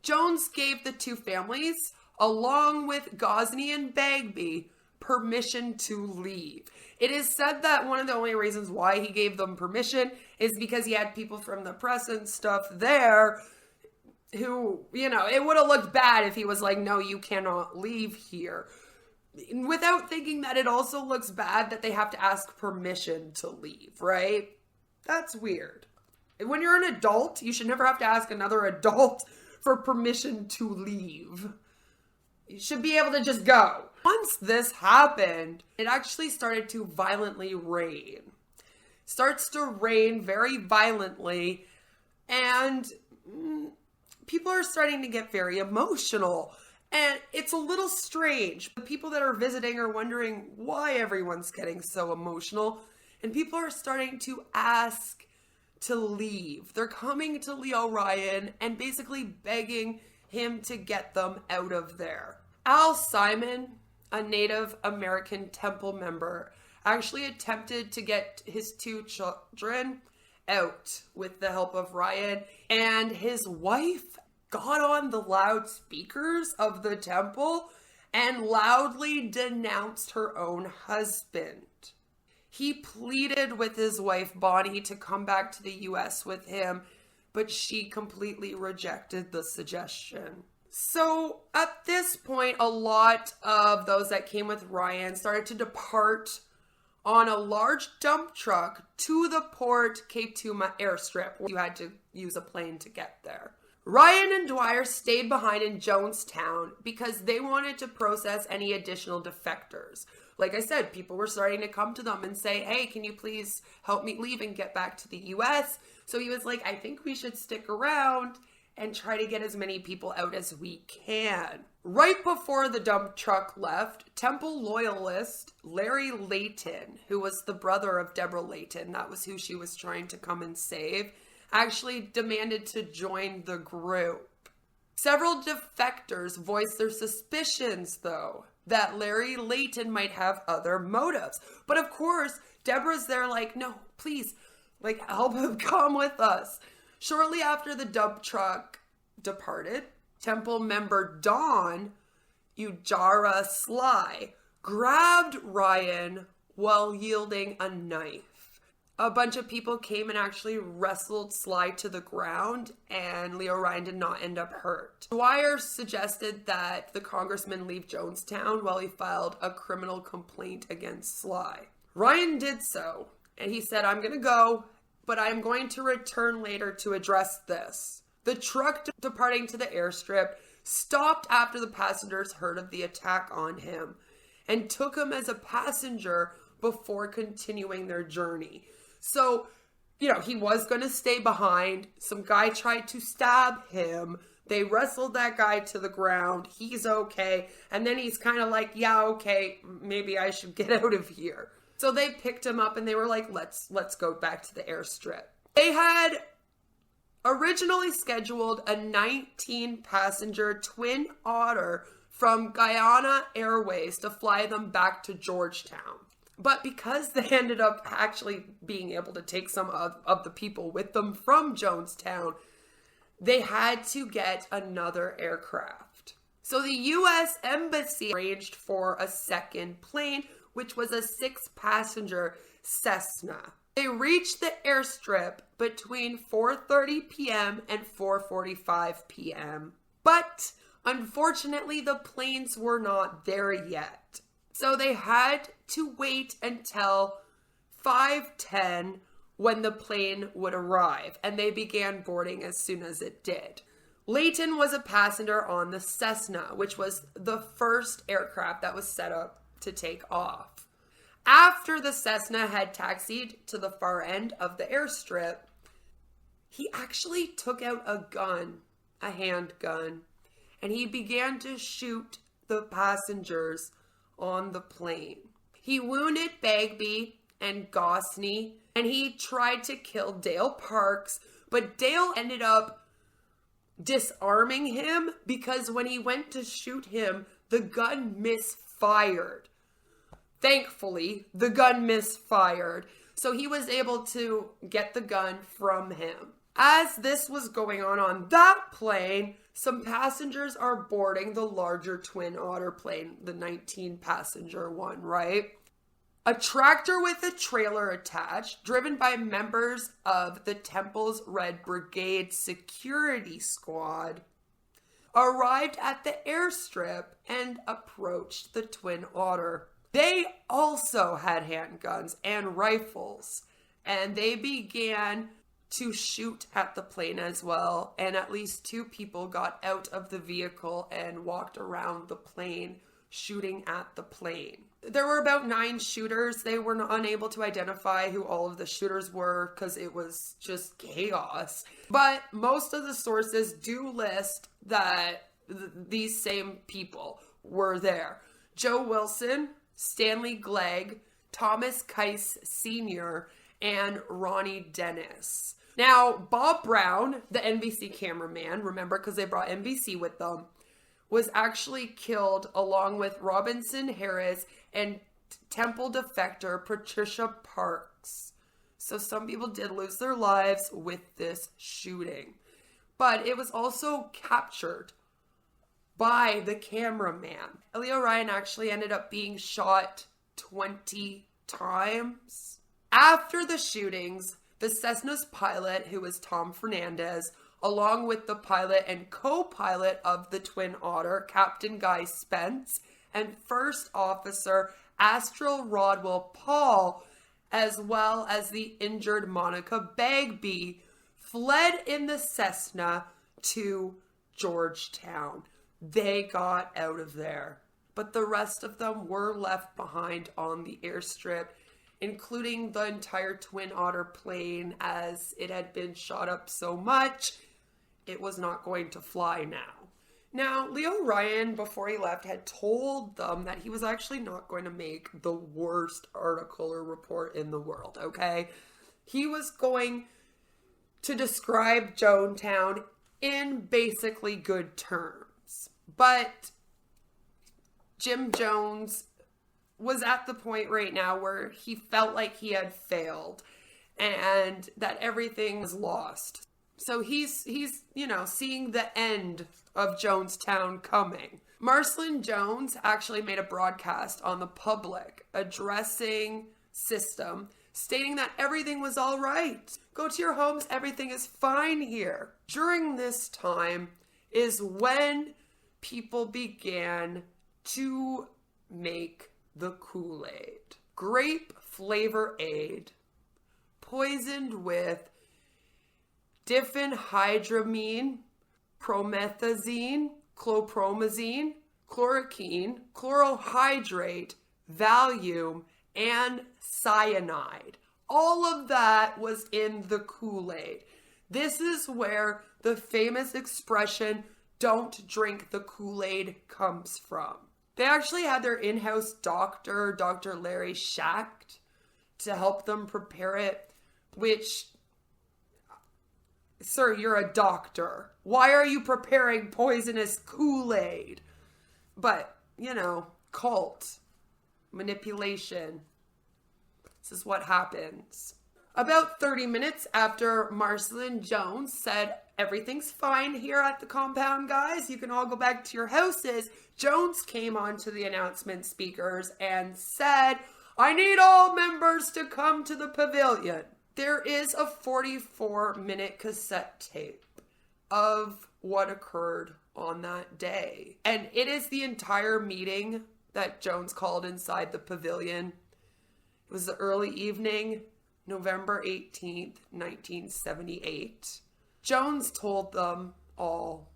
Jones gave the 2 families, along with Gosney and Bagby, permission to leave. It is said that one of the only reasons why he gave them permission is because he had people from the press and stuff there who, it would have looked bad if he was like, no, you cannot leave here. Without thinking that it also looks bad that they have to ask permission to leave, right? That's weird. When you're an adult, you should never have to ask another adult for permission to leave. You should be able to just go. Once this happened, it actually started to violently rain. Starts to rain very violently, and people are starting to get very emotional. And it's a little strange. The people that are visiting are wondering why everyone's getting so emotional. And people are starting to ask to leave. They're coming to Leo Ryan and basically begging him to get them out of there. Al Simon, a Native American temple member, actually attempted to get his 2 children out with the help of Ryan, and his wife got on the loudspeakers of the temple and loudly denounced her own husband. He pleaded with his wife Bonnie to come back to the US with him, but she completely rejected the suggestion. So at this point, a lot of those that came with Ryan started to depart on a large dump truck to the Port Cape Tuma airstrip, where you had to use a plane to get there. Ryan and Dwyer stayed behind in Jonestown because they wanted to process any additional defectors. Like I said, people were starting to come to them and say, hey, can you please help me leave and get back to the US? So he was like, I think we should stick around and try to get as many people out as we can. Right before the dump truck left, Temple loyalist Larry Layton, who was the brother of Deborah Layton, that was who she was trying to come and save, actually demanded to join the group. Several defectors voiced their suspicions, though, that Larry Layton might have other motives. But of course, Deborah's there like, no, please, like, help him come with us. Shortly after the dump truck departed, Temple member Dawn Ujara Sly grabbed Ryan while wielding a knife. A bunch of people came and actually wrestled Sly to the ground, and Leo Ryan did not end up hurt. Dwyer suggested that the congressman leave Jonestown while he filed a criminal complaint against Sly. Ryan did so, and he said, I'm going to go, but I'm going to return later to address this. The truck departing to the airstrip stopped after the passengers heard of the attack on him and took him as a passenger before continuing their journey. So, he was going to stay behind. Some guy tried to stab him. They wrestled that guy to the ground. He's okay. And then he's kind of like, yeah, okay, maybe I should get out of here. So they picked him up and they were like, let's go back to the airstrip. They had originally scheduled a 19-passenger Twin Otter from Guyana Airways to fly them back to Georgetown. But because they ended up actually being able to take some of the people with them from Jonestown, they had to get another aircraft. So the U.S. Embassy arranged for a second plane, which was a 6-passenger Cessna. They reached the airstrip between 4:30 p.m. and 4:45 p.m. But unfortunately, the planes were not there yet. So they had to wait until 5:10 when the plane would arrive, and they began boarding as soon as it did. Layton was a passenger on the Cessna, which was the first aircraft that was set up to take off. After the Cessna had taxied to the far end of the airstrip, he actually took out a gun, a handgun, and he began to shoot the passengers on the plane. He wounded Bagby and Gosney, and he tried to kill Dale Parks, but Dale ended up disarming him because when he went to shoot him, the gun misfired. Thankfully, the gun misfired, so he was able to get the gun from him. As this was going on that plane, some passengers are boarding the larger Twin Otter plane, the 19-passenger one, right? A tractor with a trailer attached, driven by members of the Temple's Red Brigade security squad, arrived at the airstrip and approached the Twin Otter. They also had handguns and rifles, and they began to shoot at the plane as well, and at least 2 people got out of the vehicle and walked around the plane shooting at the plane. There were about 9 shooters. They were unable to identify who all of the shooters were because it was just chaos. But most of the sources do list that these same people were there. Joe Wilson, Stanley Glegg, Thomas Keiss Sr., and Ronnie Dennis. Now, Bob Brown, the NBC cameraman, remember, because they brought NBC with them, was actually killed along with Robinson Harris and Temple defector Patricia Parks. So some people did lose their lives with this shooting. But it was also captured by the cameraman. Leo Ryan actually ended up being shot 20 times. After the shootings, the Cessna's pilot, who was Tom Fernandez, along with the pilot and co-pilot of the Twin Otter, Captain Guy Spence, and First Officer Astral Rodwell Paul, as well as the injured Monica Bagby, fled in the Cessna to Georgetown. They got out of there, but the rest of them were left behind on the airstrip, including the entire Twin Otter plane, as it had been shot up so much it was not going to fly now. Now, Leo Ryan, before he left, had told them that he was actually not going to make the worst article or report in the world, okay? He was going to describe Jonestown in basically good terms. But Jim Jones was at the point right now where he felt like he had failed and that everything was lost. So he's seeing the end of Jonestown coming. Marcelin Jones actually made a broadcast on the public addressing system, stating that everything was all right. Go to your homes, everything is fine here. During this time is when people began to make the Kool-Aid. Grape flavor aid, poisoned with diphenhydramine, promethazine, chlorpromazine, chloroquine, chlorohydrate, Valium, and cyanide. All of that was in the Kool-Aid. This is where the famous expression, "don't drink the Kool-Aid," comes from. They actually had their in-house doctor, Dr. Larry Schacht, to help them prepare it, which, sir, you're a doctor. Why are you preparing poisonous Kool-Aid? But, cult, manipulation. This is what happens. About 30 minutes after Marcelin Jones said, "Everything's fine here at the compound, guys. You can all go back to your houses," Jones came on to the announcement speakers and said, "I need all members to come to the pavilion." There is a 44-minute cassette tape of what occurred on that day. And it is the entire meeting that Jones called inside the pavilion. It was the early evening, November 18th, 1978. Jones told them all,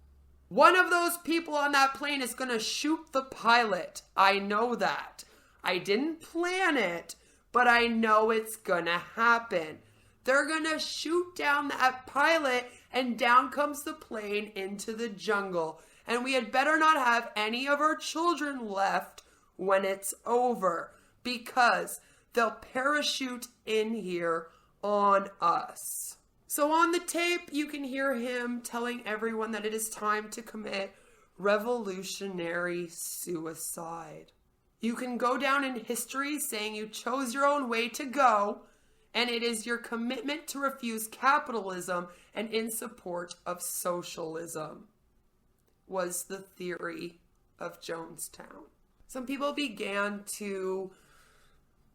"One of those people on that plane is going to shoot the pilot. I know that. I didn't plan it, but I know it's going to happen. They're going to shoot down that pilot, and down comes the plane into the jungle. And we had better not have any of our children left when it's over, because they'll parachute in here on us." So on the tape, you can hear him telling everyone that it is time to commit revolutionary suicide. You can go down in history saying you chose your own way to go, and it is your commitment to refuse capitalism and in support of socialism, was the theory of Jonestown. Some people began to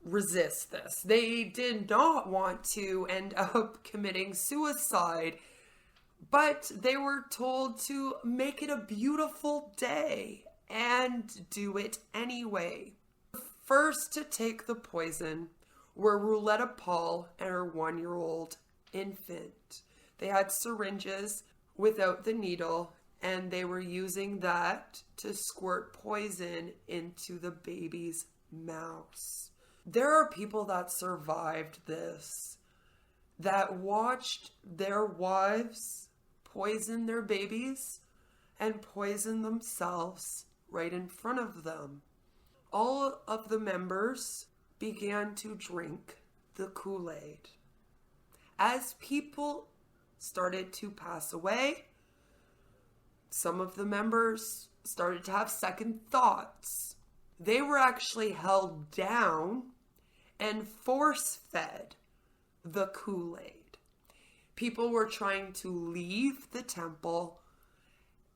resist this. They did not want to end up committing suicide, but they were told to make it a beautiful day and do it anyway. The first to take the poison were Rouletta Paul and her 1-year-old infant. They had syringes without the needle, and they were using that to squirt poison into the baby's mouth. There are people that survived this, that watched their wives poison their babies and poison themselves right in front of them. All of the members began to drink the Kool-Aid. As people started to pass away, some of the members started to have second thoughts. They were actually held down and force-fed the Kool-Aid. People were trying to leave the temple,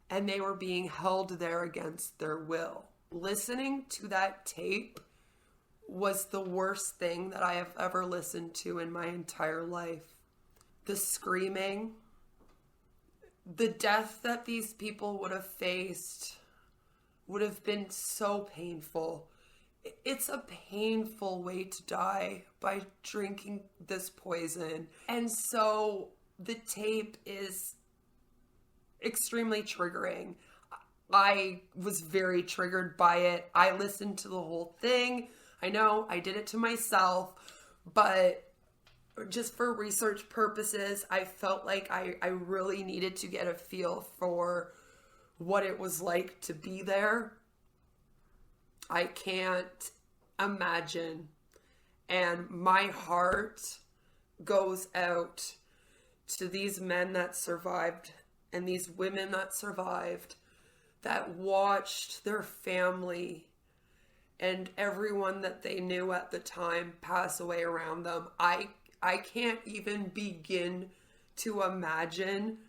and they were being held there against their will. Listening to that tape was the worst thing that I have ever listened to in my entire life. The screaming, the death that these people would have faced would have been so painful. It's a painful way to die, by drinking this poison. And so the tape is extremely triggering. I was very triggered by it. I listened to the whole thing. I know I did it to myself, but just for research purposes, I felt like I really needed to get a feel for what it was like to be there. I can't imagine. And my heart goes out to these men that survived and these women that survived, that watched their family and everyone that they knew at the time pass away around them. I can't even begin to imagine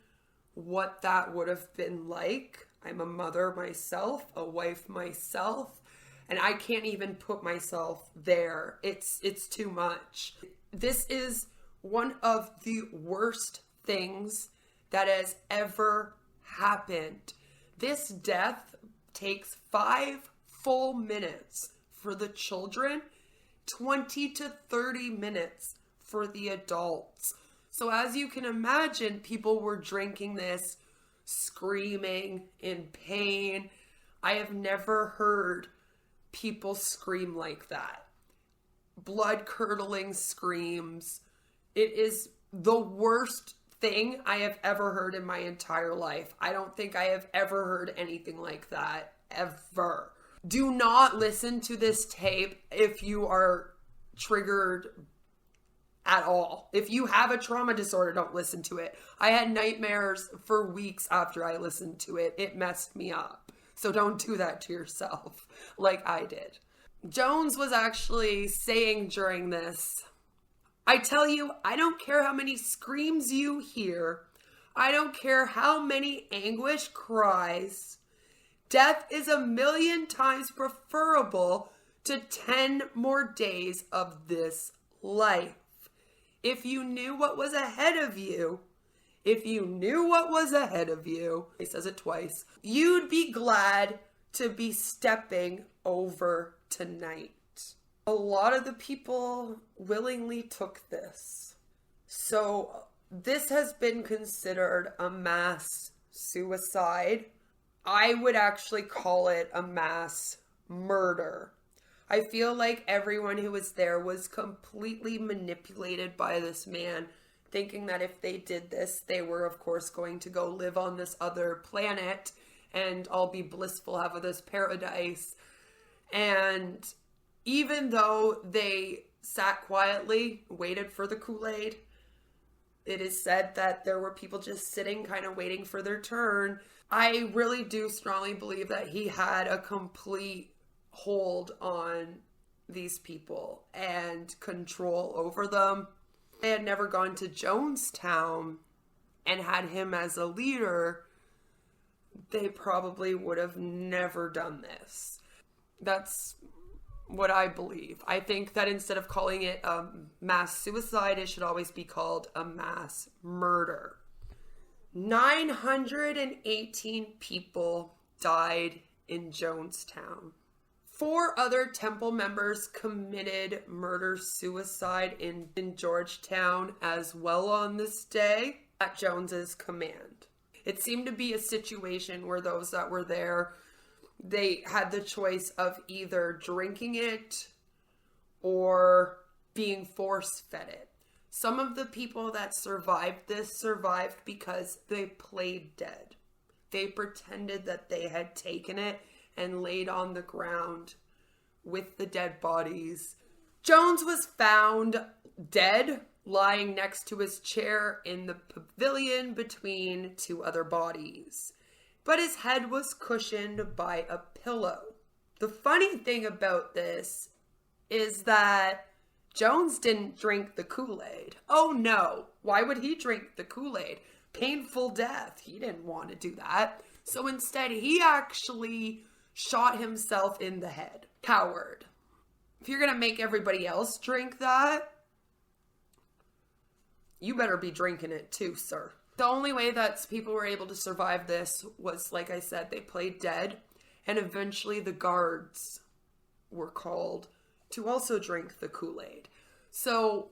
what that would have been like. I'm a mother myself, a wife myself, and I can't even put myself there. It's too much. This is one of the worst things that has ever happened. This death takes 5 full minutes for the children, 20 to 30 minutes for the adults. So as you can imagine, people were drinking this, screaming in pain. I have never heard people scream like that. Blood-curdling screams. It is the worst thing I have ever heard in my entire life. I don't think I have ever heard anything like that, ever. Do not listen to this tape if you are triggered at all. If you have a trauma disorder, don't listen to it. I had nightmares for weeks after I listened to it. It messed me up. So don't do that to yourself like I did. Jones was actually saying during this, I tell you, I don't care how many screams you hear. I don't care how many anguish cries. Death is 1,000,000 times preferable to 10 more days of this life. If you knew what was ahead of you, he says it twice, you'd be glad to be stepping over tonight. A lot of the people willingly took this. So this has been considered a mass suicide. I would actually call it a mass murder. I feel like everyone who was there was completely manipulated by this man, thinking that if they did this, they were, of course, going to go live on this other planet and all be blissful, have this paradise. And even though they sat quietly, waited for the Kool-Aid, it is said that there were people just sitting, kind of waiting for their turn. I really do strongly believe that he had a complete hold on these people and control over them. If they had never gone to Jonestown and had him as a leader, they probably would have never done this. That's what I believe. I think that instead of calling it a mass suicide, it should always be called a mass murder. 918 people died in Jonestown. 4 other temple members committed murder-suicide in Georgetown as well on this day at Jones's command. It seemed to be a situation where those that were there, they had the choice of either drinking it or being force-fed it. Some of the people that survived this survived because they played dead. They pretended that they had taken it and laid on the ground with the dead bodies. Jones was found dead, lying next to his chair in the pavilion between 2 other bodies. But his head was cushioned by a pillow. The funny thing about this is that Jones didn't drink the Kool-Aid. Oh no, why would he drink the Kool-Aid? Painful death. He didn't want to do that. So instead, he actually shot himself in the head. Coward. If you're going to make everybody else drink that, you better be drinking it too, sir. The only way that people were able to survive this was, like I said, they played dead. And eventually the guards were called to also drink the Kool-Aid. So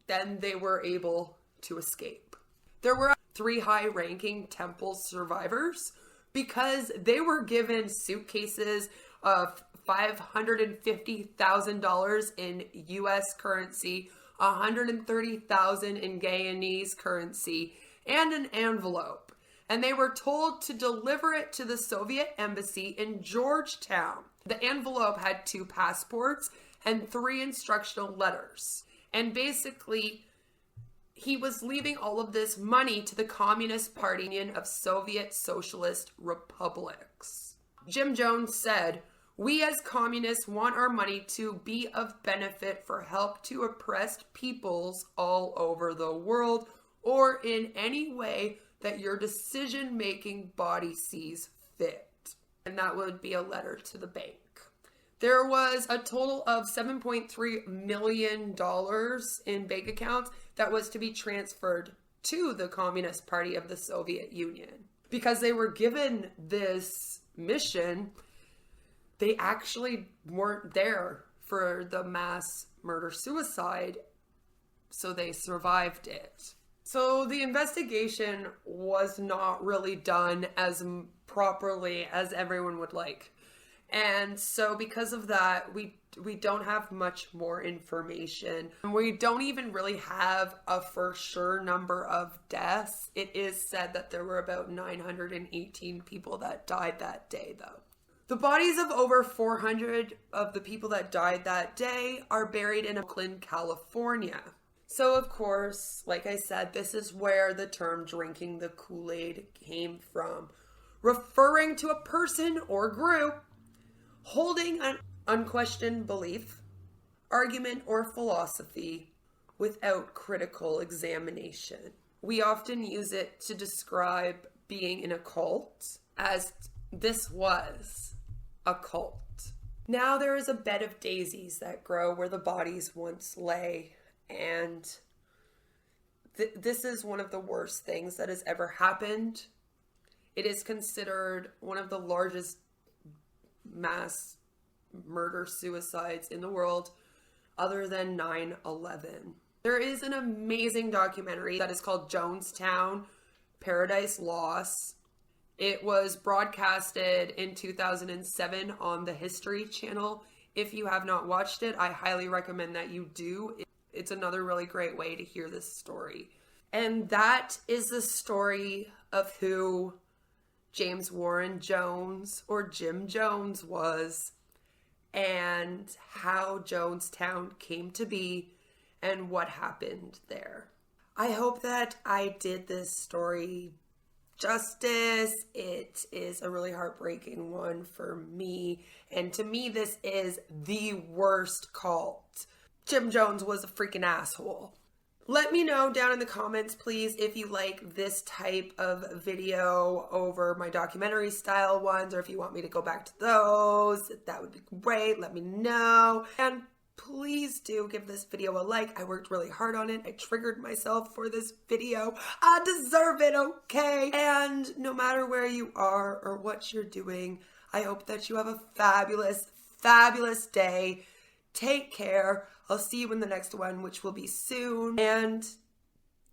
then they were able to escape. There were 3 high-ranking temple survivors because they were given suitcases of $550,000 in US currency, $130,000 in Guyanese currency, and an envelope. And they were told to deliver it to the Soviet embassy in Georgetown. The envelope had 2 passports and 3 instructional letters. And basically, he was leaving all of this money to the Communist Party Union of Soviet Socialist Republics. Jim Jones said, "We as communists want our money to be of benefit for help to oppressed peoples all over the world or in any way that your decision-making body sees fit." And that would be a letter to the bank. There was a total of $7.3 million in bank accounts that was to be transferred to the Communist Party of the Soviet Union. Because they were given this mission, they actually weren't there for the mass murder-suicide, so they survived it. So the investigation was not really done as properly as everyone would like. And so because of that, we don't have much more information. We don't even really have a for sure number of deaths. It is said that there were about 918 people that died that day, though. The bodies of over 400 of the people that died that day are buried in Oakland, California. So, of course, like I said, this is where the term drinking the Kool-Aid came from, referring to a person or group holding an unquestioned belief, argument, or philosophy without critical examination. We often use it to describe being in a cult, as this was a cult. Now there is a bed of daisies that grow where the bodies once lay, and this is one of the worst things that has ever happened. It is considered one of the largest mass murder suicides in the world, other than 9/11. There is an amazing documentary that is called Jonestown Paradise Lost. It was broadcasted in 2007 on the History Channel. If you have not watched it, I highly recommend that you do. It's another really great way to hear this story. And that is the story of who James Warren Jones, or Jim Jones, was, and how Jonestown came to be and what happened there. I hope that I did this story justice. It is a really heartbreaking one for me, and to me this is the worst cult. Jim Jones was a freaking asshole. Let me know down in the comments, please, if you like this type of video over my documentary style ones, or if you want me to go back to those. That would be great. Let me know. And please do give this video a like. I worked really hard on it. I triggered myself for this video. I deserve it, okay? And no matter where you are or what you're doing, I hope that you have a fabulous, fabulous day. Take care. I'll see you in the next one, which will be soon. And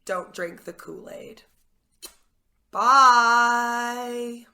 don't drink the Kool-Aid. Bye.